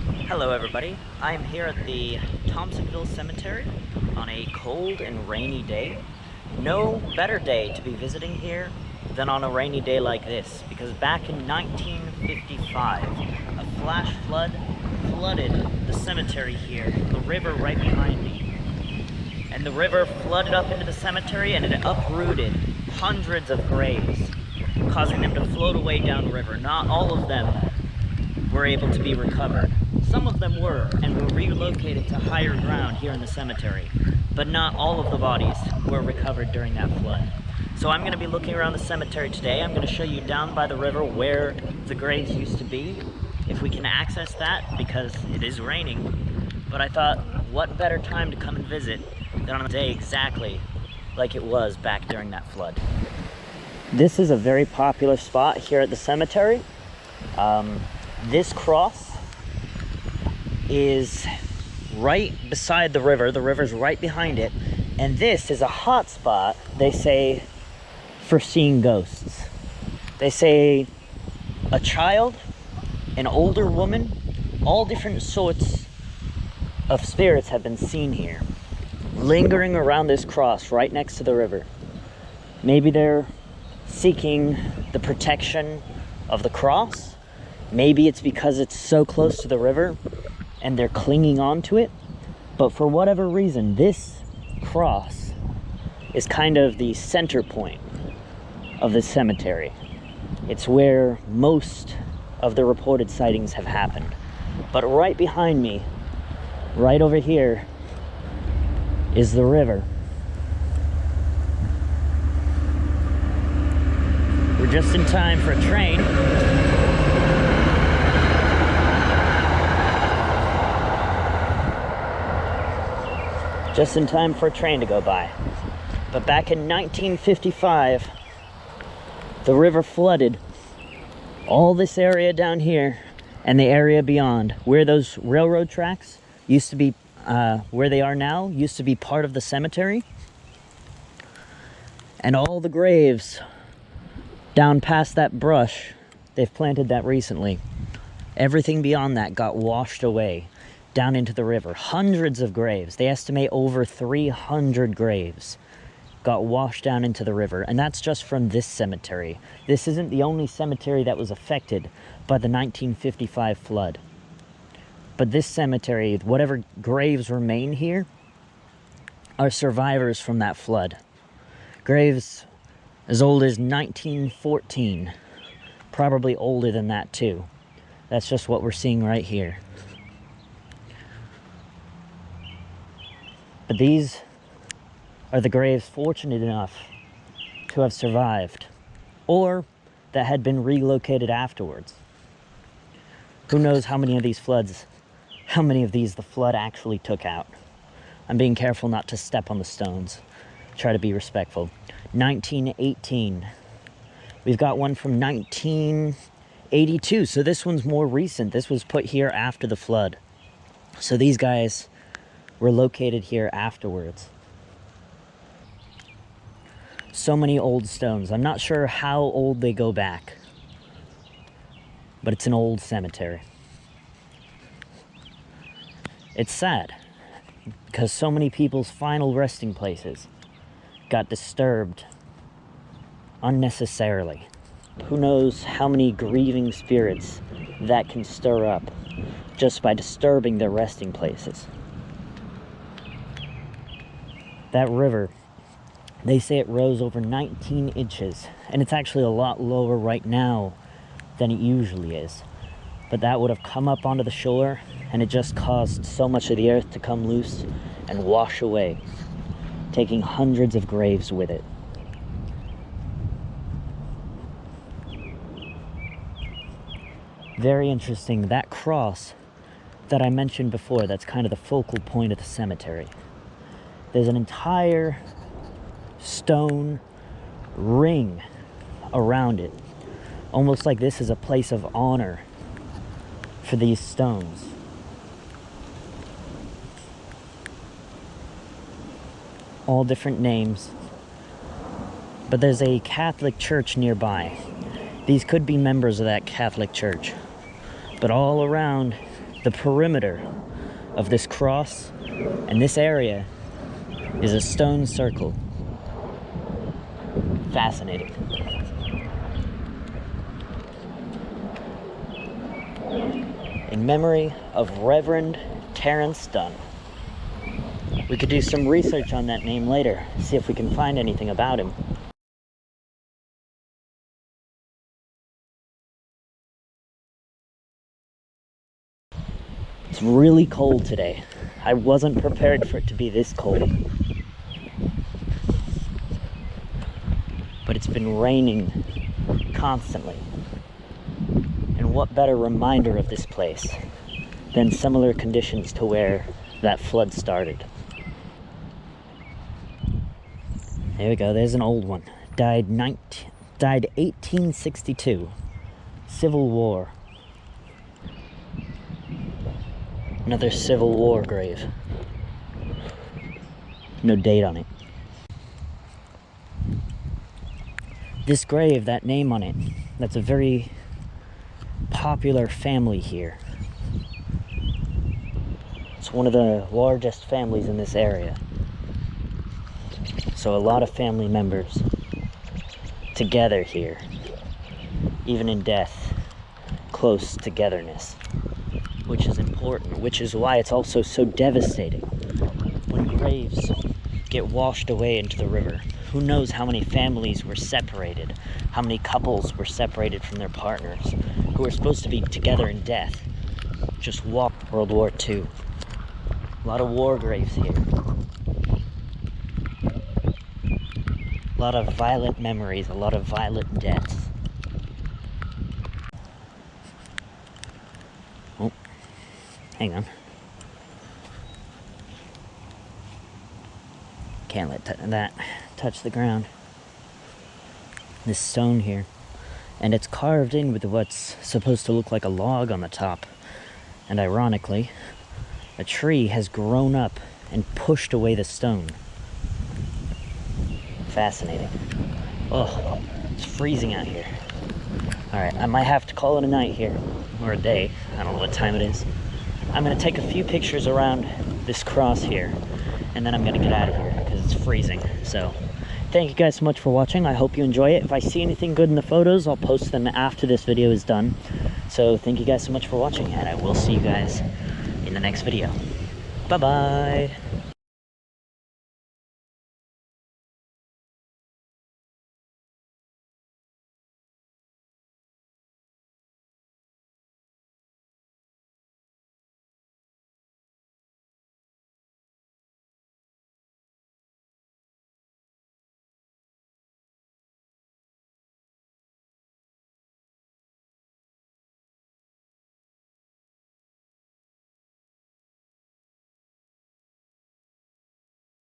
Hello everybody, I am here at the Thompsonville Cemetery on a cold and rainy day. No better day to be visiting here than on a rainy day like this, because back in 1955, a flash flood flooded the cemetery here, the river right behind me. And the river flooded up into the cemetery and it uprooted hundreds of graves, causing them to float away downriver. Not all of them were able to be recovered. Some of them were, and were relocated to higher ground here in the cemetery, but not all of the bodies were recovered during that flood. So I'm going to be looking around the cemetery today. I'm going to show you down by the river where the graves used to be, if we can access that, because it is raining. But I thought, what better time to come and visit than on a day exactly like it was back during that flood. This is a very popular spot here at the cemetery. This cross is right beside the river. The river's right behind it. And this is a hot spot, they say, for seeing ghosts. They say a child, an older woman, all different sorts of spirits have been seen here, lingering around this cross right next to the river. Maybe they're seeking the protection of the cross. Maybe it's because it's so close to the river and they're clinging on to it. But for whatever reason, this cross is kind of the center point of the cemetery. It's where most of the reported sightings have happened. But right behind me, right over here, is the river. We're just in time for a train. Just in time for a train to go by. But back in 1955, the river flooded all this area down here and the area beyond, where those railroad tracks used to be, where they are now, used to be part of the cemetery. And all the graves down past that brush, they've planted that recently. Everything beyond that got washed away down into the river. Hundreds of graves, they estimate over 300 graves, got washed down into the river. And that's just from this cemetery. This isn't the only cemetery that was affected by the 1955 flood. But this cemetery, whatever graves remain here, are survivors from that flood. Graves as old as 1914, probably older than that too. That's just what we're seeing right here. But these are the graves fortunate enough to have survived, or that had been relocated afterwards. Who knows how many of these the flood actually took out. I'm being careful not to step on the stones. Try to be respectful. 1918. We've got one from 1982, so this one's more recent. This was put here after the flood. So these guys were located here afterwards. So many old stones. I'm not sure how old they go back, but it's an old cemetery. It's sad because so many people's final resting places got disturbed unnecessarily. Who knows how many grieving spirits that can stir up just by disturbing their resting places. That river, they say it rose over 19 inches, and it's actually a lot lower right now than it usually is. But that would have come up onto the shore, and it just caused so much of the earth to come loose and wash away, taking hundreds of graves with it. Very interesting. That cross that I mentioned before, that's kind of the focal point of the cemetery. There's an entire stone ring around it, almost like this is a place of honor for these stones. All different names, but there's a Catholic church nearby. These could be members of that Catholic church, But all around the perimeter of this cross and this area is a stone circle. Fascinating. In memory of Reverend Dunn. We could do some research on that name later, see if we can find anything about him. It's really cold today. I wasn't prepared for it to be this cold. But it's been raining constantly. And what better reminder of this place than similar conditions to where that flood started. There we go, there's an old one. Died 1862. Civil War. Another Civil War grave. No date on it. This grave, that name on it, that's a very popular family here. It's one of the largest families in this area. So a lot of family members together here, even in death, close togetherness, which is important, which is why it's also so devastating when graves get washed away into the river. Who knows how many families were separated, how many couples were separated from their partners, who were supposed to be together in death, just walk. World War II. A lot of war graves here. A lot of violent memories, a lot of violent deaths. Oh, hang on. Can't let that touch the ground. This stone here. And it's carved in with what's supposed to look like a log on the top. And ironically, a tree has grown up and pushed away the stone. Fascinating. Oh, it's freezing out here. Alright, I might have to call it a night here, or a day. I don't know what time it is. I'm gonna take a few pictures around this cross here, and then I'm gonna get out of here, because it's freezing. So, thank you guys so much for watching. I hope you enjoy it. If I see anything good in the photos, I'll post them after this video is done. So, thank you guys so much for watching, and I will see you guys in the next video. Bye-bye!